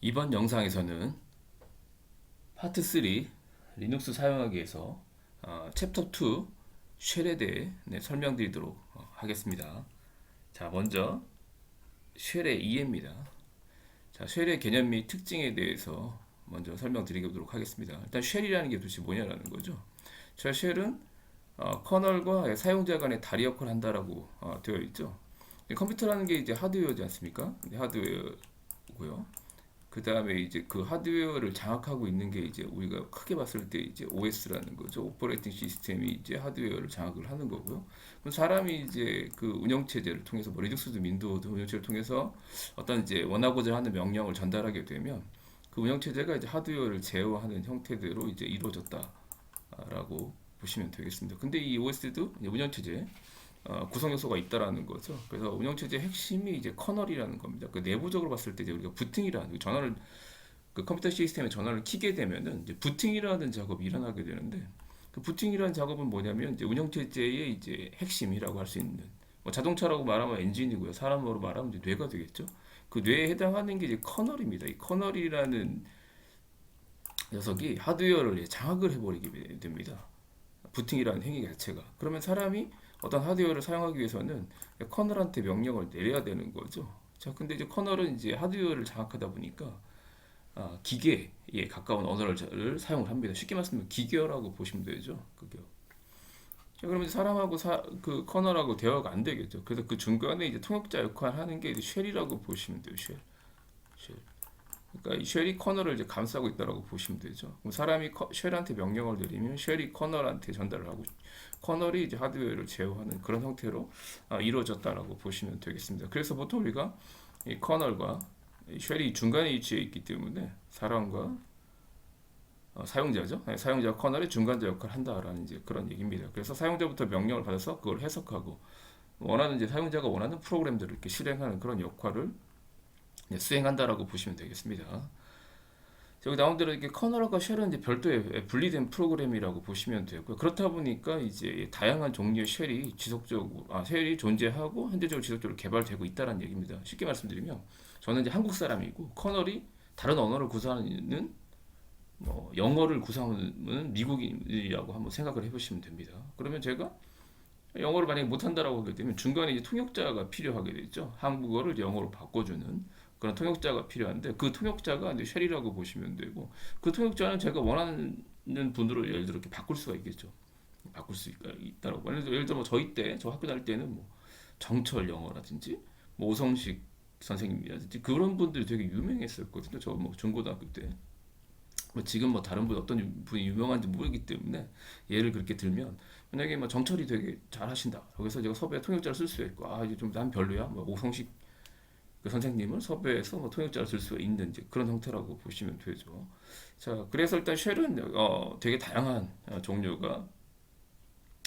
이번 영상에서는 파트 3 리눅스 사용하기 위해서 챕터 2 쉘에 대해 설명드리도록 하겠습니다. 자, 먼저 쉘의 이해입니다. 자, 쉘의 개념 및 특징에 대해서 먼저 설명드리도록 하겠습니다. 일단 쉘이라는 게 도대체 뭐냐라는 거죠. 자, 쉘은 커널과 사용자 간의 다리 역할을 한다라고 되어 있죠. 컴퓨터라는 게 이제 하드웨어지 않습니까? 하드웨어고요. 그 다음에 이제 그 하드웨어를 장악하고 있는 게 이제 우리가 크게 봤을 때 이제 OS라는 거죠. 오퍼레이팅 시스템이 이제 하드웨어를 장악을 하는 거고요. 그럼 사람이 이제 그 운영체제를 통해서 뭐 리눅스도 윈도우도 운영체제를 통해서 어떤 이제 원하고자 하는 명령을 전달하게 되면 그 운영체제가 이제 하드웨어를 제어하는 형태대로 이제 이루어졌다라고 보시면 되겠습니다. 근데 이 OS도 운영체제 구성 요소가 있다라는 거죠. 그래서 운영체제의 핵심이 이제 커널이라는 겁니다. 그 내부적으로 봤을 때 이제 우리가 부팅이라는 전원을 그 컴퓨터 시스템에 전원을 켜게 되면은 이제 부팅이라는 작업이 일어나게 되는데 그 부팅이라는 작업은 뭐냐면 이제 운영체제의 이제 핵심이라고 할 수 있는 뭐 자동차라고 말하면 엔진이고요. 사람으로 말하면 이제 뇌가 되겠죠. 그 뇌에 해당하는 게 이제 커널입니다. 이 커널이라는 녀석이 하드웨어를 장악을 해버리게 됩니다. 부팅이라는 행위 자체가. 그러면 사람이 어떤 하드웨어를 사용하기 위해서는 커널한테 명령을 내려야 되는 거죠. 자, 근데 이제 커널은 이제 하드웨어를 장악하다 보니까 기계에 가까운 언어를 사용을 합니다. 쉽게 말씀드리면 기계어라고 보시면 되죠. 그게. 자, 그러면 사람하고 그 커널하고 대화가 안 되겠죠. 그래서 그 중간에 이제 통역자 역할을 하는 게 이제 쉘이라고 보시면 돼요. 쉘. 그러니까 이 쉘이 커널을 이제 감싸고 있다라고 보시면 되죠. 그럼 사람이 쉘한테 명령을 내리면 쉘이 커널한테 전달을 하고 커널이 이제 하드웨어를 제어하는 그런 형태로 이루어졌다라고 보시면 되겠습니다. 그래서 보통 우리가 이 커널과 이 쉘이 중간에 위치해 있기 때문에 사람과 사용자죠. 사용자가 커널의 중간자 역할을 한다라는 이제 그런 얘기입니다. 그래서 사용자부터 명령을 받아서 그걸 해석하고 원하는 이제 사용자가 원하는 프로그램들을 이렇게 실행하는 그런 역할을 수행한다라고 보시면 되겠습니다. 여기 나온 대로 이렇게 커널과 쉘은 이제 별도의 분리된 프로그램이라고 보시면 되고요. 그렇다 보니까 이제 다양한 종류의 쉘이 존재하고 현재적으로 지속적으로 개발되고 있다는 얘기입니다. 쉽게 말씀드리면 저는 이제 한국 사람이고 커널이 다른 언어를 구사하는 뭐 영어를 구사하는 미국인이라고 한번 생각을 해보시면 됩니다. 그러면 제가 영어를 만약에 못한다라고 하게 되면 중간에 이제 통역자가 필요하게 되죠. 한국어를 영어로 바꿔주는 그런 통역자가 필요한데 그 통역자가 이제 쉘이라고 보시면 되고 그 통역자는 제가 원하는 분으로 예를 들어 이렇게 바꿀 수가 있겠죠. 바꿀 수 있다라고. 예를 들어 뭐 저희 때, 저 학교 다닐 때는 뭐 정철 영어라든지 뭐 오성식 선생님이라든지 그런 분들이 되게 유명했었거든요. 저 뭐 중고등학교 때. 뭐 지금 뭐 다른 분 어떤 분이 유명한지 모르기 때문에 예를 그렇게 들면 만약에 뭐 정철이 되게 잘하신다. 여기서 제가 섭외 통역자를 쓸 수가 있고 이제 좀 난 별로야. 뭐 오성식 그 선생님을 섭외해서 뭐 통역자를 쓸 수가 있는 이제 그런 형태라고 보시면 되죠. 자, 그래서 일단 쉘은 되게 다양한 종류가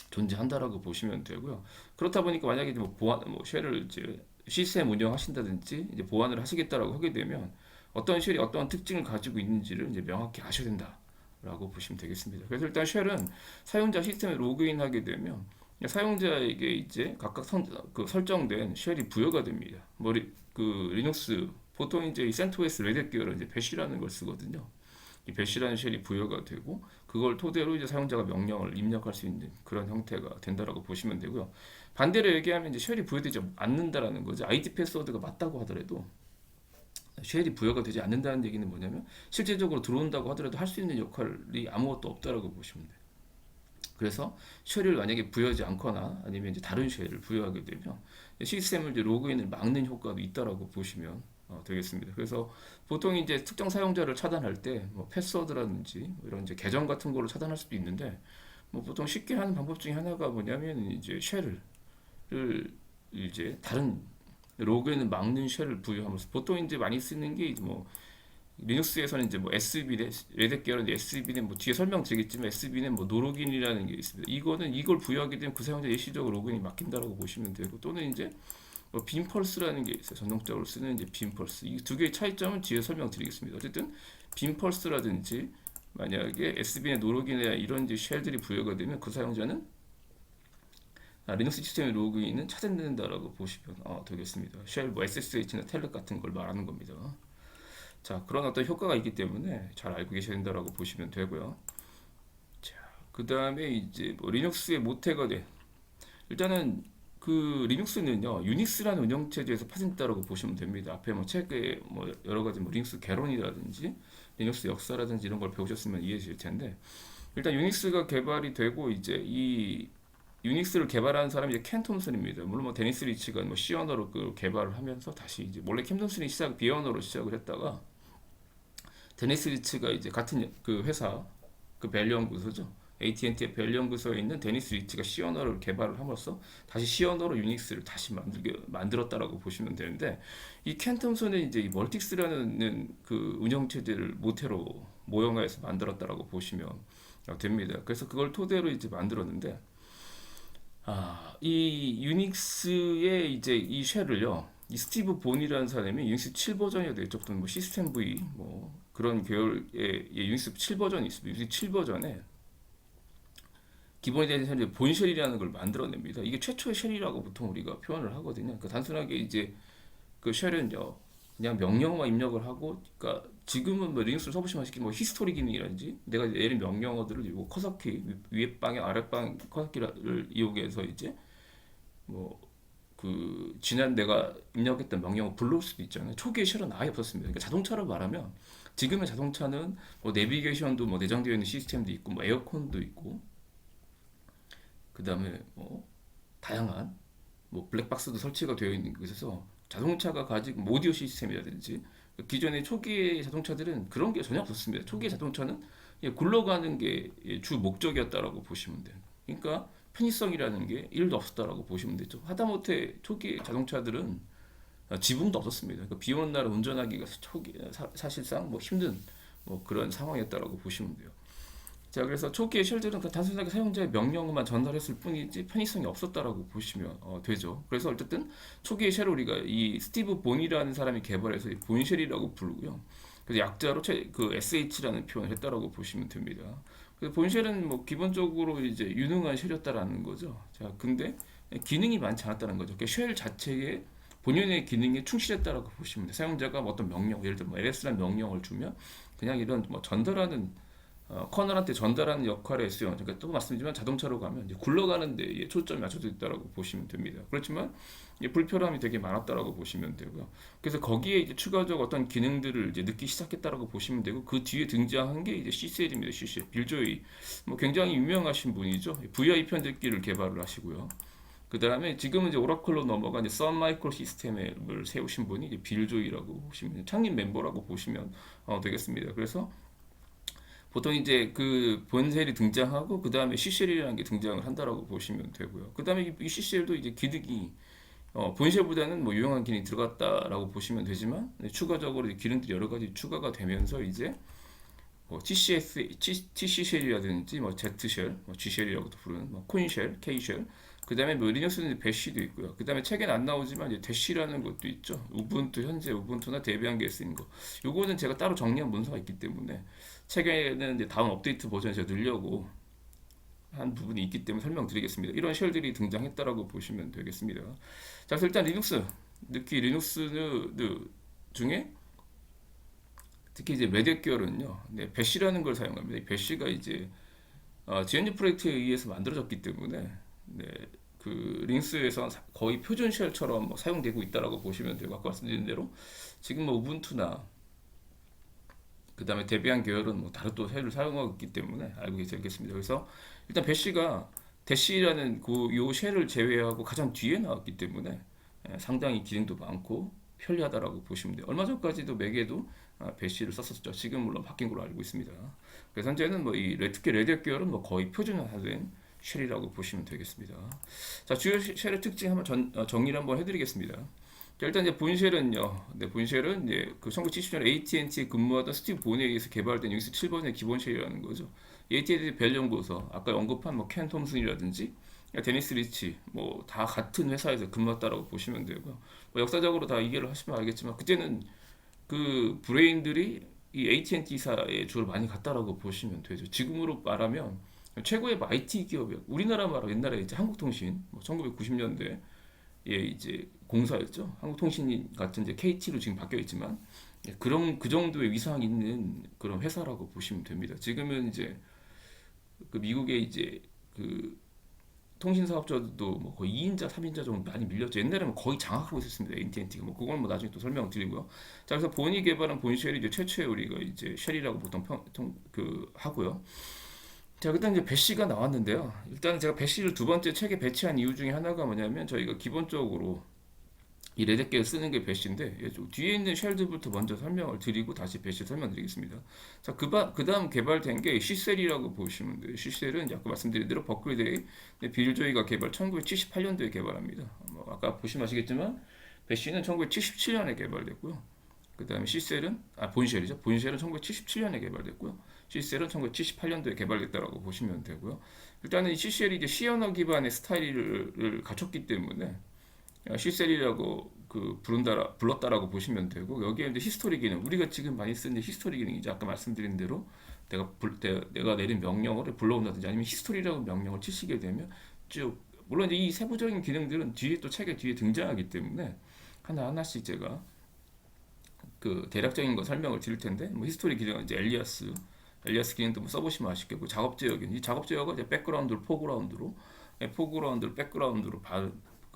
존재한다라고 보시면 되고요. 그렇다 보니까 만약에 뭐 보안 뭐 쉘을 이제 시스템 운영하신다든지 이제 보안을 하시겠다라고 하게 되면 어떤 쉘이 어떤 특징을 가지고 있는지를 이제 명확히 아셔야 된다라고 보시면 되겠습니다. 그래서 일단 쉘은 사용자 시스템에 로그인하게 되면 사용자에게 이제 각각 그 설정된 쉘이 부여가 됩니다. 그 리눅스 보통 이제 이 CentOS 레드 계열은 이제 배시라는 걸 쓰거든요. 이 배시라는 쉘이 부여가 되고 그걸 토대로 이제 사용자가 명령을 입력할 수 있는 그런 형태가 된다라고 보시면 되고요. 반대로 얘기하면 이제 쉘이 부여되지 않는다라는 거죠. ID 패스워드가 맞다고 하더라도 쉘이 부여가 되지 않는다는 얘기는 뭐냐면 실제적으로 들어온다고 하더라도 할 수 있는 역할이 아무것도 없다라고 보시면 돼요. 그래서 쉘을 만약에 부여하지 않거나 아니면 이제 다른 쉘을 부여하게 되면 시스템을 이제 로그인을 막는 효과도 있다라고 보시면 되겠습니다. 그래서 보통 이제 특정 사용자를 차단할 때 뭐 패스워드라든지 뭐 이런 이제 계정 같은 거를 차단할 수도 있는데 뭐 보통 쉽게 하는 방법 중에 하나가 뭐냐면 이제 쉘을 이제 다른 로그인을 막는 쉘을 부여하면서 보통 이제 많이 쓰는 게 뭐 리눅스에서는 이제 뭐 SB는 레드 계열은 SB는 뭐 뒤에 설명드리겠지만 SB는 뭐 노로긴이라는 게 있습니다. 이거는 이걸 부여하게 되면 그 사용자 일시적으로 로그인이 막힌다라고 보시면 되고 또는 이제 뭐 빔펄스라는 게 있어요. 전동적으로 쓰는 이제 빔펄스. 이 두 개의 차이점은 뒤에 설명드리겠습니다. 어쨌든 빔펄스라든지 만약에 SB의 노로긴이나 이런 이제 쉘들이 부여가 되면 그 사용자는 리눅스 시스템의 로그인은 차단된다라고 보시면 되겠습니다. 쉘 뭐 SSH나 텔넷 같은 걸 말하는 겁니다. 자, 그런 어떤 효과가 있기 때문에 잘 알고 계셔야 된다라고 보시면 되고요. 자, 그 다음에 이제 뭐 리눅스의 모태가 돼. 일단은 그 리눅스는요, 유닉스라는 운영체제에서 파생됐다고 보시면 됩니다. 앞에 뭐 책에 뭐 여러 가지 뭐 리눅스 개론이라든지 리눅스 역사라든지 이런 걸 배우셨으면 이해되실 텐데, 일단 유닉스가 개발이 되고 이제 이 유닉스를 개발한 사람이 이제 켄 톰슨입니다. 물론 뭐 데니스 리치가 뭐 C 언어로 그 개발을 하면서 다시 이제 원래 켄 톰슨이 B 언어로 시작을 했다가 데니스 리치가 이제 같은 그 회사 그 벨 연구소죠. AT&T의 벨 연구소에 있는 데니스 리치가 C 언어를 개발을 함으로써 다시 C 언어로 유닉스를 다시 만들었다라고 보시면 되는데, 이 켄 톰슨은 이제 이 멀틱스라는 그 운영 체제를 모태로 모형화해서 만들었다라고 보시면 됩니다. 그래서 그걸 토대로 이제 만들었는데, 이 유닉스의 이제 이 쉘을요, 이 스티브 본이라는 사람이 유닉스 7 버전이 되죠. 또는 뭐 시스템 V 뭐 그런 계열의 유닉스 7 버전이 있습니다. 유닉스 7 버전에 기본이 되는 현재 본 쉘이라는 걸 만들어냅니다. 이게 최초의 쉘이라고 보통 우리가 표현을 하거든요. 그러니까 단순하게 이제 그 쉘은요, 그냥 명령어만 입력을 하고, 그러니까 지금은 뭐 리눅스를 써보시면 아시겠지만 뭐 히스토리 기능이라든지 내가 예를 명령어들을 이용 커서키 위에 방향 아래 방향 커서키를 이용해서 이제 뭐 그 지난 내가 입력했던 명령어 불러올 수도 있잖아요. 초기에 쉘은 아예 없었습니다. 그러니까 자동차로 말하면 지금의 자동차는 뭐 내비게이션도 뭐 내장되어 있는 시스템도 있고 뭐 에어컨도 있고 그 다음에 뭐 다양한 뭐 블랙박스도 설치가 되어 있는 곳에서 자동차가 가지고 뭐 오디오 시스템이라든지 기존의 초기의 자동차들은 그런 게 전혀 없었습니다. 초기의 자동차는 굴러가는 게 주 목적이었다라고 보시면 돼요. 그러니까 편의성이라는 게 1도 없었다라고 보시면 되죠. 하다못해 초기 자동차들은 지붕도 없었습니다. 그러니까 비 오는 날 운전하기가 사실상 뭐 힘든 뭐 그런 상황이었다라고 보시면 돼요. 자, 그래서 초기의 쉘들은 그 단순하게 사용자의 명령어만 전달했을 뿐이지 편의성이 없었다라고 보시면 되죠. 그래서 어쨌든 초기의 쉘을 우리가 이 스티브 본이라는 사람이 개발해서 본쉘이라고 부르고요. 그래서 약자로 그 SH라는 표현을 했다라고 보시면 됩니다. 그래서 본쉘은 뭐 기본적으로 이제 유능한 쉘이었다라는 거죠. 자, 근데 기능이 많지 않았다는 거죠. 그러니까 쉘 자체의 본연의 기능에 충실했다라고 보시면 돼요. 사용자가 뭐 어떤 명령, 예를 들어 뭐 LS라는 명령을 주면 그냥 이런 뭐 전달하는 커널한테 전달하는 역할에 했어요. 그러니까 또 말씀드리지만 자동차로 가면 이제 굴러가는 데에 초점이 맞춰져 있다라고 보시면 됩니다. 그렇지만 불편함이 되게 많았다라고 보시면 되고요. 그래서 거기에 이제 추가적 어떤 기능들을 이제 넣기 시작했다라고 보시면 되고, 그 뒤에 등장한 게 이제 CCL입니다. CCL 빌 조이 뭐 굉장히 유명하신 분이죠. VI 편집기를 개발을 하시고요. 그 다음에 지금은 이제 오라클로 넘어간 이제 선 마이크로 시스템을 세우신 분이 이제 빌 조이라고 보시면 창립 멤버라고 보시면 되겠습니다. 그래서 보통 이제 그 본셀이 등장하고 그 다음에 CCL이라는 게 등장을 한다라고 보시면 되고요. 그 다음에 이 CCL도 이제 기능이 본셀보다는 뭐 유용한 기능이 들어갔다라고 보시면 되지만 추가적으로 기능들이 여러 가지 추가가 되면서 이제 뭐 TC쉘이라든지 뭐 Z쉘, 뭐 G쉘이라고도 부르는 뭐 콘쉘, K쉘, 그 다음에 뭐 리눅스는 배시도 있고요. 그 다음에 책에는 안 나오지만 이제 대시라는 것도 있죠. 우분투 현재 우분투나 데비안 게 쓰인 거. 요거는 제가 따로 정리한 문서가 있기 때문에 책에는 이제 다음 업데이트 버전에서 넣으려고 한 부분이 있기 때문에 설명드리겠습니다. 이런 쉘들이 등장했다라고 보시면 되겠습니다. 자, 그래서 일단 리눅스, 특히 리눅스 중에 특히 이제 메덱 계열은요, 네, 배시라는 걸 사용합니다. 이 배시가 이제 GNU 프로젝트에 의해서 만들어졌기 때문에 네, 그 링스에서 거의 표준 쉘처럼 뭐 사용되고 있다라고 보시면 되고, 아까 말씀드린 대로 지금 뭐 우분투나 그 다음에 데비안 계열은 뭐 다른 또 쉘을 사용하고 있기 때문에 알고 계시겠습니다. 그래서 일단 배시가 대시라는 요 쉘을 제외하고 가장 뒤에 나왔기 때문에 상당히 기능도 많고 편리하다라고 보시면 돼요. 얼마 전까지도 맥에도 배시를 썼었죠. 지금 물론 바뀐 걸로 알고 있습니다. 그래서 현재는 뭐 이 특히 레드 계열은 뭐 거의 표준화된 쉘이라고 보시면 되겠습니다. 자, 주요 쉘의 특징 한번 정리를 한번 해드리겠습니다. 자, 일단 이제 본쉘은요. 네, 본쉘은 이제 그 1970년 AT&T에 근무하던 스티브 본에 의해서 개발된 유닉스 7번의 기본 쉘이라는 거죠. AT&T 벨 연구소, 아까 언급한 뭐 켄 톰슨이라든지 데니스 리치 뭐 다 같은 회사에서 근무했다라고 보시면 되고요. 뭐 역사적으로 다 이해를 하시면 알겠지만 그때는 그 브레인들이 이 AT&T사에 주로 많이 갔다라고 보시면 되죠. 지금으로 말하면 최고의 IT 기업이요. 우리나라 말로 옛날에 이제 한국통신 뭐 1990년대 이제 공사였죠. 한국통신 같은 이제 KT로 지금 바뀌어 있지만 그런 그 정도의 위상이 있는 그런 회사라고 보시면 됩니다. 지금은 이제 그 미국의 이제 그 통신 사업자도 뭐 거의 2인자, 3인자 정도 많이 밀렸죠. 옛날에는 거의 장악하고 있었습니다. AT&T가 뭐 그걸 뭐 나중에 또 설명을 드리고요. 자, 그래서 본이 개발한 본쉘이 이제 최초의 우리가 이제 쉘이라고 보통 하고요. 자, 그다음 이제 배시가 나왔는데요. 일단은 제가 배시를 두 번째 책에 배치한 이유 중에 하나가 뭐냐면 저희가 기본적으로 이 레드게를 쓰는 게 배시인데 뒤에 있는 쉘들부터 먼저 설명을 드리고 다시 배시 설명드리겠습니다. 자, 그 다음 개발된 게 시셀이라고 보시면 돼요. 시셀은 아까 말씀드린 대로 버클리데이 빌 조이가 개발 1978년도에 개발합니다. 뭐 아까 보시면 아시겠지만 배시는 1977년에 개발됐고요. 그 다음에 시셀은 본쉘이죠. 본쉘은 1977년에 개발됐고요. 시셀은 1978년도에 개발됐다라고 보시면 되고요. 일단은 이 시셀이 이제 C 언어 기반의 스타일을 갖췄기 때문에 시셀이라고 불렀다라고 보시면 되고 여기에 이제 히스토리 기능 우리가 지금 많이 쓰는 히스토리 기능이죠. 아까 말씀드린 대로 내가 내린 명령어를 불러온다든지 아니면 히스토리라고 명령을 치시게 되면 쭉 물론 이제 이 세부적인 기능들은 뒤에 또 책에 뒤에 등장하기 때문에 하나하나씩 제가 그 대략적인 거 설명을 드릴 텐데 뭐 히스토리 기능은 이제 엘리아스 기능도 뭐 써보시면 아시겠고 작업 제어기는 이 작업 제어가 이제 백그라운드를 포그라운드를 백그라운드로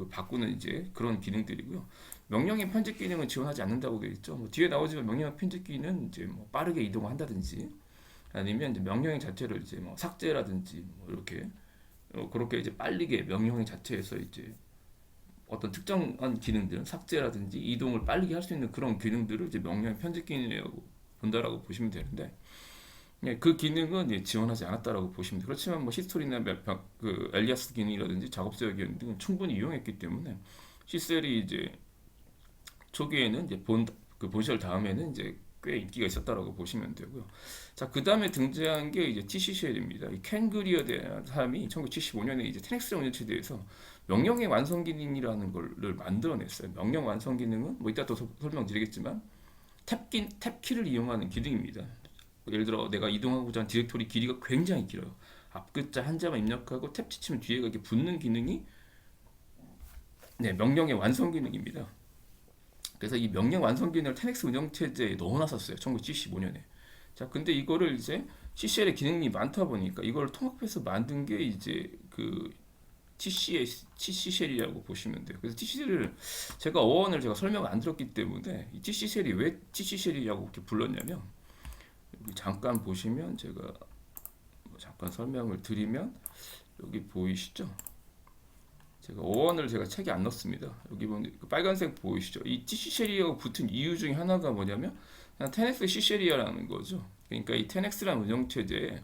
바꾸는 이제 그런 기능들이고요. 명령의 편집 기능은 지원하지 않는다고 되어 있죠. 뭐 뒤에 나오지만 명령의 편집 기능은 이제 뭐 빠르게 이동한다든지 아니면 이제 명령 자체를 이제 뭐 삭제라든지 뭐 이렇게 그렇게 이제 빠르게 명령 자체에서 이제 어떤 특정한 기능들, 삭제라든지 이동을 빠르게 할 수 있는 그런 기능들을 이제 명령 편집 기능이라고 본다라고 보시면 되는데 그 기능은 지원하지 않았다라고 보시면 돼요. 그렇지만 뭐 히스토리나 그 엘리아스 기능이라든지 작업 제어 기능 등은 충분히 이용했기 때문에 시셀이 이제 초기에는 이제 본셜 다음에는 이제 꽤 인기가 있었다라고 보시면 되고요. 자, 그 다음에 등장한 게 이제 TCCL입니다. 이 켄 그리어라는 사람이 1975년에 이제 테넥스 운영체제에서 명령의 완성 기능이라는 걸 만들어냈어요. 명령 완성 기능은 뭐 이따 또 설명드리겠지만 탭키를 이용하는 기능입니다. 예를 들어 내가 이동하고자 하는 디렉토리 길이가 굉장히 길어요. 앞글자 한자만 입력하고 탭 치면 뒤에가 이렇게 붙는 기능이 명령의 완성 기능입니다. 그래서 이 명령 완성 기능을 테넥스 운영체제에 넣어놨었어요. 1975년에. 자, 근데 이거를 이제 CCL의 기능이 많다 보니까 이걸 통합해서 만든 게 이제 그 TCCL이라고 보시면 돼요. 그래서 TCCL을 제가 어원을 제가 설명을 안 들었기 때문에 이 TCCL이 왜 TCCL이라고 이렇게 불렀냐면 여기 잠깐 보시면 제가 잠깐 설명을 드리면 여기 보이시죠? 제가 어원을 제가 책에 안 넣습니다. 여기 보면 그 빨간색 보이시죠? 이 TCCL이하고 붙은 이유 중에 하나가 뭐냐면 그냥 테넥스 시셀이라는 거죠. 그러니까 이 테넥스라는 운영체제에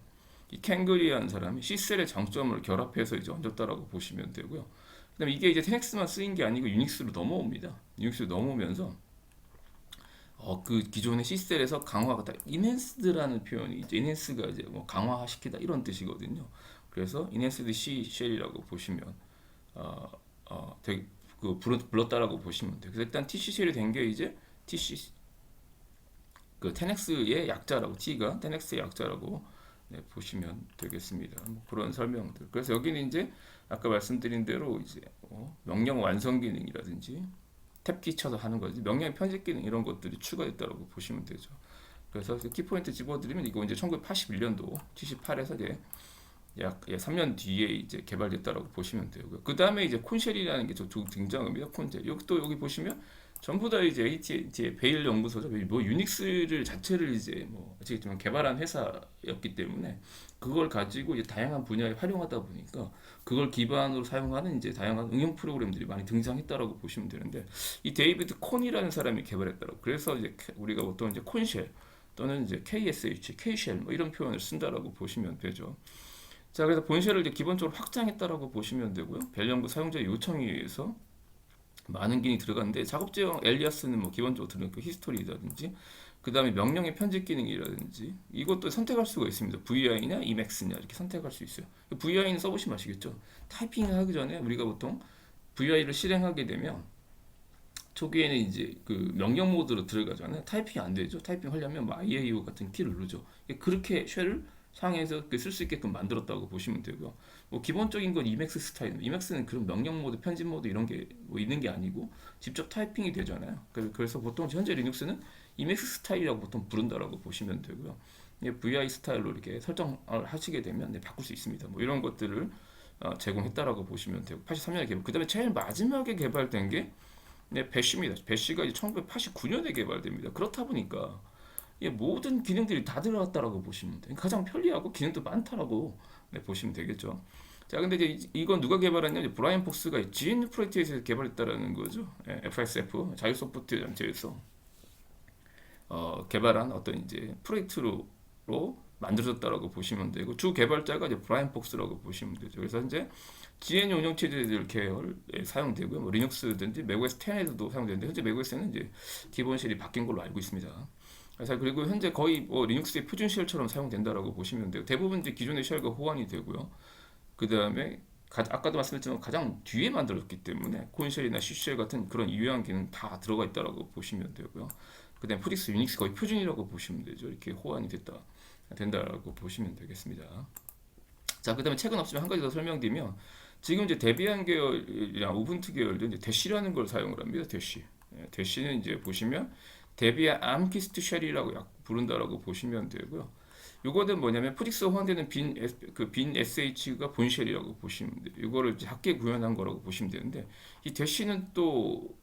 이 캥그리라는 사람이 시셀의 장점을 결합해서 이제 얹었다라고 보시면 되고요. 그다음에 이게 이제 테넥스만 쓰인 게 아니고 유닉스로 넘어옵니다. 유닉스로 넘어오면서 그 기존의 시셀에서 강화가 다 인핸스드라는 표현이 이제 인핸스가 이제 뭐 강화시키다 이런 뜻이거든요. 그래서 인핸스드 C 쉘이라고 보시면 되게 불렀다라고 보시면 돼요. 그래서 일단 TCCL이 된 게 이제 TC 그 테넥스의 약자라고 T가 테넥스의 약자라고 보시면 되겠습니다. 뭐 그런 설명들. 그래서 여기는 이제 아까 말씀드린 대로 이제 명령 완성 기능이라든지 탭키 쳐서 하는 거지 명령 편집 기능 이런 것들이 추가됐다고 보시면 되죠. 그래서 키포인트 집어드리면 이거 이제 1981년도 78에서 이제 약 3년 뒤에 이제 개발됐다라고 보시면 되고요. 그 다음에 이제 콘쉘이라는 게 등장합니다. 콘쉘. 여기 보시면 전부 다 이제 AT&T의 베일 연구소죠. 뭐 유닉스를 자체를 이제 뭐 아시겠지만 개발한 회사였기 때문에 그걸 가지고 이제 다양한 분야에 활용하다 보니까 그걸 기반으로 사용하는 이제 다양한 응용 프로그램들이 많이 등장했다라고 보시면 되는데 이 데이비드 콘이라는 사람이 개발했다라고. 그래서 이제 우리가 보통 이제 콘쉘 또는 이제 KSH, K쉘 뭐 이런 표현을 쓴다라고 보시면 되죠. 자, 그래서 본쉘을 이제 기본적으로 확장했다라고 보시면 되고요. 벨 연구 사용자 요청에 의해서 많은 기능이 들어갔는데 작업 제형 엘리아스는 뭐 기본적으로 들어간 그 히스토리라든지 그 다음에 명령의 편집 기능이라든지 이것도 선택할 수가 있습니다. VI나 Emacs냐 이렇게 선택할 수 있어요. VI는 써보시면 아시겠죠. 타이핑을 하기 전에 우리가 보통 VI를 실행하게 되면 초기에는 이제 그 명령 모드로 들어가잖아요. 타이핑이 안 되죠. 타이핑 하려면 뭐 IAO 같은 키를 누르죠. 그렇게 쉘을 상에서 쓸 수 있게끔 만들었다고 보시면 되고요. 뭐 기본적인 건 이맥스 스타일. 이맥스는 그런 명령 모드, 편집 모드 이런 게 뭐 있는 게 아니고 직접 타이핑이 되잖아요. 그래서 보통 현재 리눅스는 이맥스 스타일이라고 보통 부른다라고 보시면 되고요. VI 스타일로 이렇게 설정을 하시게 되면 바꿀 수 있습니다. 뭐 이런 것들을 제공했다라고 보시면 되고 83년에 개발. 그다음에 제일 마지막에 개발된 게 배시입니다. 배시가 1989년에 개발됩니다. 그렇다 보니까 모든 기능들이 다 들어갔다라고 보시면 돼요. 가장 편리하고 기능도 많다라고 보시면 되겠죠. 자, 근데 이제 이건 누가 개발했냐? 이제 브라이언 폭스가 GNU 프로젝트에서 개발했다라는 거죠. FSF 자유 소프트 단체에서 개발한 어떤 이제 프로젝트로 만들어졌다라고 보시면 되고 주 개발자가 이제 브라이언 폭스라고 보시면 되죠. 그래서 현재 GNU 운영체제들 계열에 사용되고요. 뭐 리눅스든지 맥OS 10에도 사용되는데 현재 맥OS는 이제 기본 쉘이 바뀐 걸로 알고 있습니다. 그래서 그리고 현재 거의 뭐 리눅스의 표준 쉘처럼 사용된다라고 보시면 돼요. 대부분 이제 기존의 쉘과 호환이 되고요. 그 다음에 아까도 말씀드렸지만 가장 뒤에 만들었기 때문에 콘쉘이나 C쉘 같은 그런 유효한 기능 다 들어가 있다라고 보시면 되고요. 그 다음에 프릭스, 유닉스 거의 표준이라고 보시면 되죠. 이렇게 호환이 된다라고 보시면 되겠습니다. 자, 그 다음에 최근 없지만 한 가지 더 설명드리면 지금 이제 데비안 계열이랑 우분투 계열도 이제 대시라는 걸 사용을 합니다. 대시. 대시는 이제 보시면 데비안 암키스트 쉘이라고 부른다라고 보시면 되고요. 요거는 뭐냐면 프릭스 호환되는 빈 SH가 본쉘이라고 보시면 돼요. 이거를 이제 학계 구현한 거라고 보시면 되는데 이 대시는 또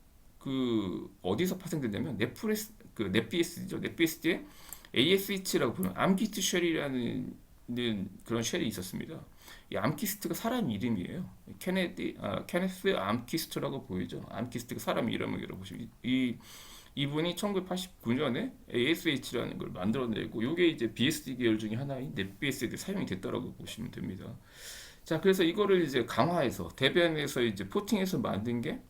어디서 파생되냐면 넷BSD죠. 넷BSD에 ASH라고 부르는 암키스트 쉘이라는 그런 쉘이 있었습니다. 이 암키스트가 사람 이름이에요. 케네스 암키스트라고 보이죠. 암키스트가 사람 이름이라고 보시면 이분이 1989년에 ASH라는 걸 만들어내고 이게 이제 BSD 계열 중에 하나인 넷BSD에 사용이 됐다라고 보시면 됩니다. 자, 그래서 이거를 이제 강화해서 데비안에서 이제 포팅해서 만든 게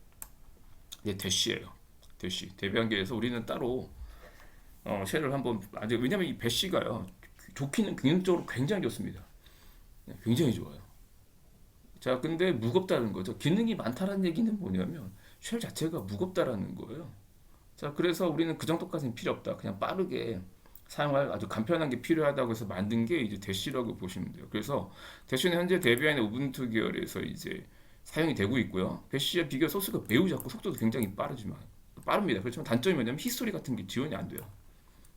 대시예요. 대시. 데비안계에서 우리는 따로 쉘을 한번 왜냐면 이 배시가요. 좋기는 기능적으로 굉장히 좋습니다. 굉장히 좋아요. 자, 근데 무겁다는 거죠. 기능이 많다는 얘기는 뭐냐면 쉘 자체가 무겁다라는 거예요. 자, 그래서 우리는 그 정도까지는 필요 없다. 그냥 빠르게 사용할 아주 간편한 게 필요하다고 해서 만든 게 이제 대시라고 보시면 돼요. 그래서 대시는 현재 데비안의 우분투 계열에서 이제 사용이 되고 있고요. 배시와 비교 소스가 매우 작고 속도도 굉장히 빠릅니다. 그렇지만 단점이 뭐냐면 히스토리 같은 게 지원이 안 돼요.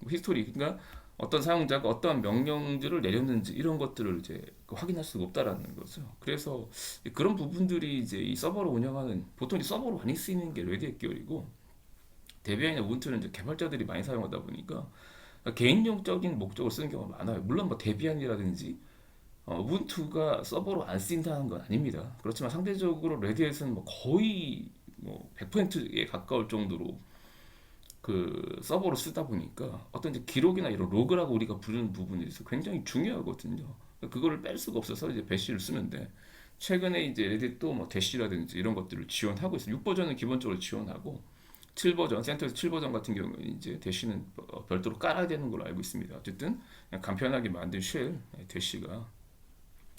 히스토리, 그러니까 어떤 사용자가 어떤 명령들을 내렸는지 이런 것들을 이제 확인할 수가 없다라는 거죠. 그래서 그런 부분들이 이제 이 서버로 운영하는 보통 이 서버로 많이 쓰이는 게 레드햇 계열이고 데비안이나 우분투는 이제 개발자들이 많이 사용하다 보니까 개인용적인 목적으로 쓰는 경우가 많아요. 물론 뭐 데비안이라든지 우분투가 서버로 안 쓰인다는 건 아닙니다. 그렇지만 상대적으로 레드햇은 뭐 거의 뭐 100%에 가까울 정도로 서버로 쓰다 보니까 어떤 이제 기록이나 이런 로그라고 우리가 부르는 부분이 있어 굉장히 중요하거든요. 그거를 뺄 수가 없어서 이제 배시를 쓰는데 최근에 이제 레딧도 뭐 대시라든지 이런 것들을 지원하고 있어요. 6버전은 기본적으로 지원하고 7버전, 센터에서 7버전 같은 경우는 이제 대시는 별도로 깔아야 되는 걸로 알고 있습니다. 어쨌든 그냥 간편하게 만든 쉘 대시가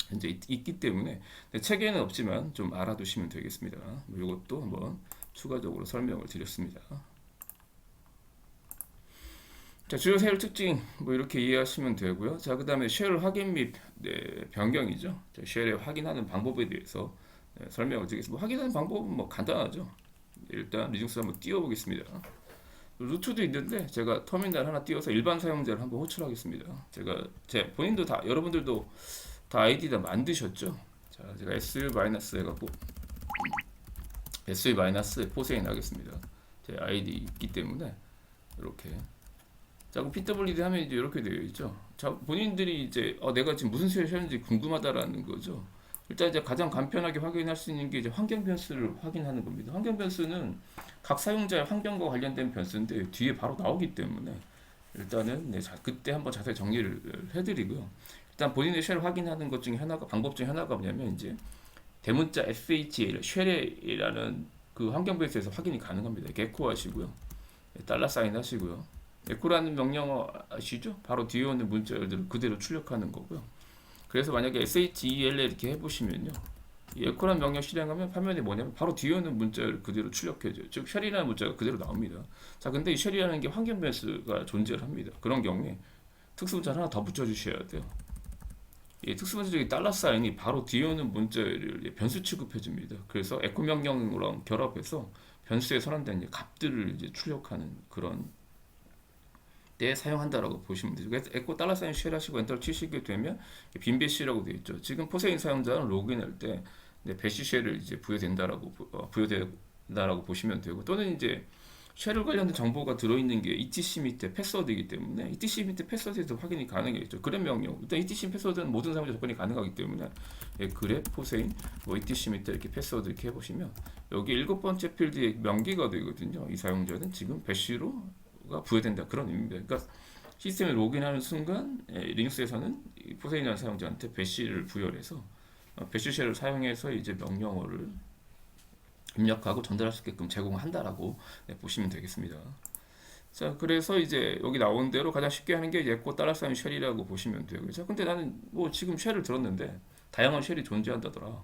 현재 있기 때문에 책에는 없지만 좀 알아두시면 되겠습니다. 이것도 한번 추가적으로 설명을 드렸습니다. 자, 주요 쉘 특징 뭐 이렇게 이해하시면 되고요. 자, 그 다음에 쉘 확인 및 변경이죠. 자, 쉘의 확인하는 방법에 대해서 설명을 드리겠습니다. 뭐 확인하는 방법은 뭐 간단하죠. 일단 리눅스 한번 띄워보겠습니다. 루트도 있는데 제가 터미널 하나 띄워서 일반 사용자를 한번 호출하겠습니다. 제 본인도 다 여러분들도 다 아이디 다 만드셨죠? 자, 제가 S- 해갖고 S- 포세인 하겠습니다. 제 아이디 있기 때문에 이렇게. 자, 그럼 PWD 하면 이제 이렇게 되어 있죠. 자, 본인들이 이제 내가 지금 무슨 쉘을 하는지 궁금하다라는 거죠. 일단 이제 가장 간편하게 확인할 수 있는 게 이제 환경 변수를 확인하는 겁니다. 환경 변수는 각 사용자의 환경과 관련된 변수인데 뒤에 바로 나오기 때문에 일단은 그때 한번 자세히 정리를 해드리고요. 일단 본인의 쉘 확인하는 것 중에 방법 중에 하나가 뭐냐면 이제 대문자 SHA 쉘이라는 그 환경 변수에서 확인이 가능합니다. 이렇게 에코 하시고요. $사인 하시고요. 에코라는 명령 아시죠? 바로 뒤에 오는 문자열들을 그대로 출력하는 거고요. 그래서 만약에 SHEL 이렇게 해보시면요. 이 에코라는 명령 실행하면 화면에 뭐냐면 바로 뒤에 오는 문자를 그대로 출력해줘요. 즉 쉘이라는 문자가 그대로 나옵니다. 자, 근데 이 쉘이라는 게 환경 변수가 존재를 합니다. 그런 경우에 특수 문자를 하나 더 붙여주셔야 돼요. 이 특수문자적인 달러 사인이 바로 뒤에 오는 문자를 변수 취급해 줍니다. 그래서 에코 명령어랑 결합해서 변수에 선언된 이제 값들을 이제 출력하는 그런 때 사용한다라고 보시면 되죠. 그래서 에코 달러 사인 쉘 하시고 엔터를 치시게 되면 빈배시라고 되어 있죠. 지금 포세인 사용자는 로그인할 때 배시 쉘을 이제 부여된다라고 보시면 되고, 또는 이제 쉘을 관련된 정보가 들어있는 게 etc 밑에 패스워드이기 때문에 etc 밑에 패스워드에서 확인이 가능해졌죠. 그랩 명령, 일단 etc 패스워드는 모든 사용자 접근이 가능하기 때문에 그랩 포세인 뭐 etc 밑에 이렇게 패스워드 이렇게 해보시면 여기 7번째 필드에 명기가 되거든요. 이 사용자는 지금 배시로가 부여된다, 그런 의미입니다. 그러니까 시스템에 로그인하는 순간 리눅스에서는 포세인이라는 사용자한테 배시를 부여해서 배시 쉘을 사용해서 이제 명령어를 입력하고 전달할 수 있게끔 제공한다라고 보시면 되겠습니다. 자, 그래서 이제 여기 나온 대로 가장 쉽게 하는 게 에코 달러 사인 쉘이라고 보시면 돼요. 그렇죠? 근데 나는 뭐 지금 쉘을 들었는데 다양한 쉘이 존재한다더라.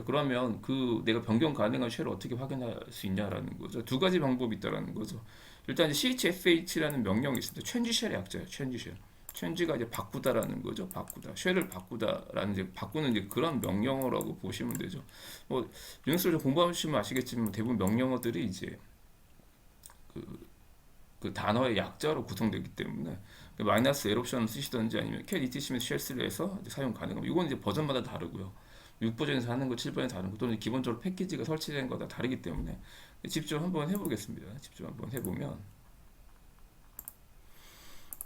그러면 그 내가 변경 가능한 쉘을 어떻게 확인할 수 있냐라는 거죠. 두 가지 방법이 있다라는 거죠. 일단 이제 chsh라는 명령이 있습니다. change 쉘의 약자예요. change 쉘. change가 이제 바꾸다라는 거죠. 바꾸다. 쉘을 바꾸다라는 이제 바꾸는 이제 그런 명령어라고 보시면 되죠. 뭐 리눅스를 좀 공부하시면 아시겠지만 대부분 명령어들이 이제 그 단어의 약자로 구성되기 때문에 마이너스 L 옵션을 쓰시든지 아니면 cat etc 쉘스를 해서 이제 사용 가능합니다. 이건 이제 버전마다 다르고요. 6버전에서 하는 거, 7버전에서 하는 거, 또는 기본적으로 패키지가 설치된 거다 다르기 때문에 직접 한번 해보겠습니다. 직접 한번 해보면,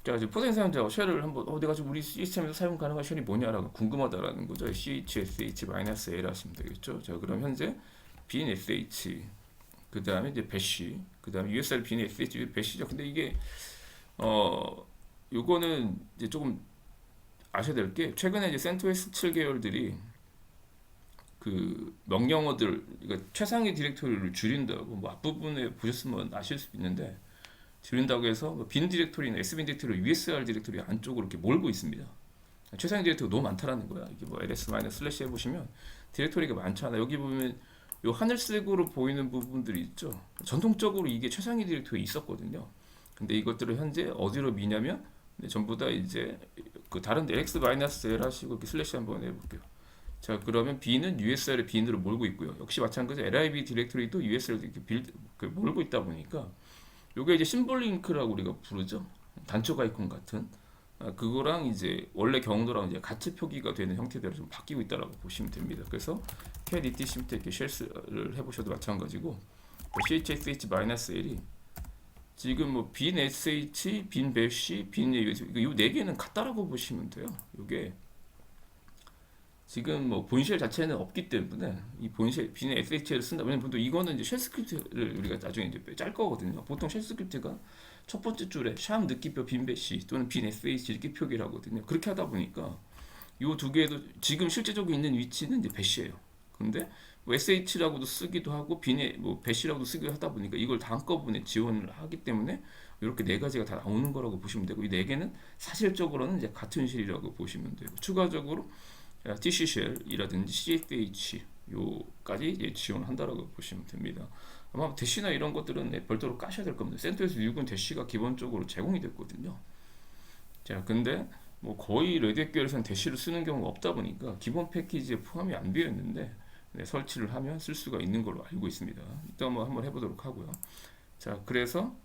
자, 이제 포세인 사용자 쉘을 한번 내가 지금 우리 시스템에서 사용 가능한 쉘이 뭐냐라고 궁금하다라는 거죠. chsh-l 하시면 되겠죠. 자, 그럼 현재 bin sh, 그 다음에 이제 배시, 그 다음에 usr bin sh 배시죠. 근데 이게 요거는 이제 조금 아셔야 될 게, 최근에 이제 센토스 7계열들이 그 명령어들, 그러니까 최상위 디렉토리를 줄인다고, 뭐 앞부분에 보셨으면 아실 수 있는데, 줄인다고 해서 빈 디렉토리나 s빈 디렉토리, usr 디렉토리 안쪽으로 이렇게 몰고 있습니다. 최상위 디렉토리가 너무 많다라는 거야. 이게 뭐 ls-/ 해보시면 디렉토리가 많잖아. 여기 보면 요 하늘색으로 보이는 부분들이 있죠. 전통적으로 이게 최상위 디렉토리에 있었거든요. 근데 이것들을 현재 어디로 미냐면 전부 다 이제 그 다른 ls-l 하시고 이렇게 슬래시 한번 해볼게요. 자, 그러면 b는 usr의 bin으로 몰고 있고요. 역시 마찬가지로 lib 디렉토리도 usr을 이렇게 몰고 있다 보니까 요게 이제 심볼 링크라고 우리가 부르죠. 단축 아이콘 같은 그거랑 이제 원래 경로랑 이제 같이 표기가 되는 형태대로 좀 바뀌고 있다라고 보시면 됩니다. 그래서 cat etc 밑에 이렇게 쉘스를 해보셔도 마찬가지고, chsh-l이 지금 뭐 bin sh, bin bash, bin us 이네 개는 같다라고 보시면 돼요. 요게 지금 뭐 본쉘 자체는 없기 때문에 이 본쉘 bin sh를 쓴다. 왜냐면 보통 이거는 이제 쉘 스크립트를 우리가 나중에 이제 짤 거거든요. 보통 쉘 스크립트가 첫 번째 줄에 샵 느낌표 bin bash 또는 bin sh 이렇게 표기를 하거든요. 그렇게 하다 보니까 이 두 개도 지금 실제적으로 있는 위치는 이제 배시예요. 근데 뭐 sh라고도 쓰기도 하고 bin에 뭐 배시라고도 쓰기도 하다 보니까 이걸 다 한꺼번에 지원을 하기 때문에 이렇게 네 가지가 다 나오는 거라고 보시면 되고, 이 네 개는 사실적으로는 이제 같은 실이라고 보시면 되고, 추가적으로 tc쉘이라든지 chsh 요까지 이제 지원한다라고 보시면 됩니다. 아마 대시나 이런 것들은 별도로 까셔야 될 겁니다. 센토스 6은 대시가 기본적으로 제공이 됐거든요. 자, 근데 뭐 거의 레드햇 계열에서는 대시를 쓰는 경우가 없다 보니까 기본 패키지에 포함이 안 되어 있는데 설치를 하면 쓸 수가 있는 걸로 알고 있습니다. 일단 뭐 한번 해보도록 하고요. 자, 그래서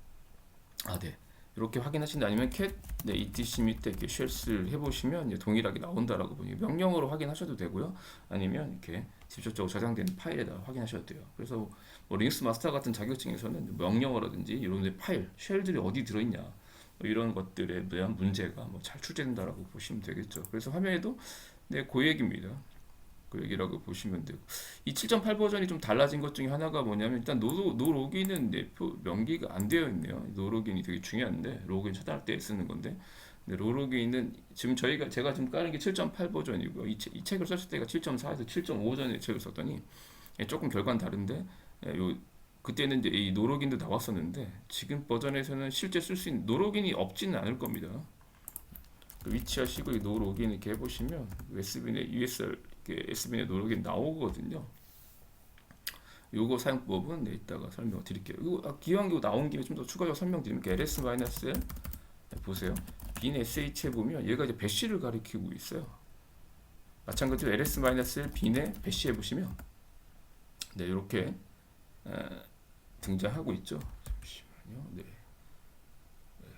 네. 이렇게 확인하신다. 아니면 cat etc 밑에 이렇게 쉘스를 해보시면 이제 동일하게 나온다라고 보니 명령어로 확인하셔도 되고요. 아니면 이렇게 직접적으로 저장된 파일에다 확인하셔도 돼요. 그래서 뭐 리눅스 마스터 같은 자격증에서는 명령어라든지 이런 파일, 쉘들이 어디 들어있냐 뭐 이런 것들에 대한 문제가 뭐 잘 출제된다라고 보시면 되겠죠. 그래서 화면에도 그 얘기입니다. 그 얘기라고 보시면 되고, 이 7.8 버전이 좀 달라진 것 중에 하나가 뭐냐면, 일단 노 로그인은 명기가 안 되어 있네요. 노 로그인이 되게 중요한데, 로그인 차단할 때 쓰는 건데, 노 로그인은 지금 제가 지금 깔은 게 7.8 버전이고요. 이 책을 썼을 때가 7.4에서 7.5 버전의 책을 썼더니 조금 결과는 다른데, 그때는 이제 이 노 로그인도 나왔었는데 지금 버전에서는 실제 쓸 수 있는 노 로그인이 없지는 않을 겁니다. 위치하시고 노 로그인 이렇게 해보시면 SBN의 USR SBN의 노 로그인 나오거든요. 요거 사용법은 이따가 설명 드릴게요. 이거 기왕 이거 나온 김에 좀 더 추가적으로 설명드리면 ls-l 보세요. bin sh 보면 얘가 이제 배시를 가리키고 있어요. 마찬가지로 ls-1bin에 배시해 보시면 네, 이렇게 등장하고 있죠. 잠시만요. 네.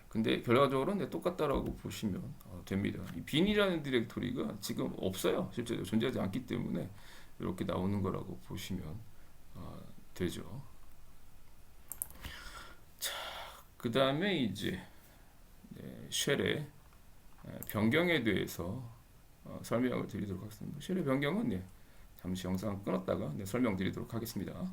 근데 결과적으로 네, 똑같다라고 보시면 됩니다. 이 bin이라는 디렉토리가 지금 없어요. 실제로 존재하지 않기 때문에 이렇게 나오는 거라고 보시면 되죠. 자, 그 다음에 이제 네, 쉘의 변경에 대해서 설명을 드리도록 하겠습니다. 쉘의 변경은 네, 잠시 영상 끊었다가 네, 설명드리도록 하겠습니다.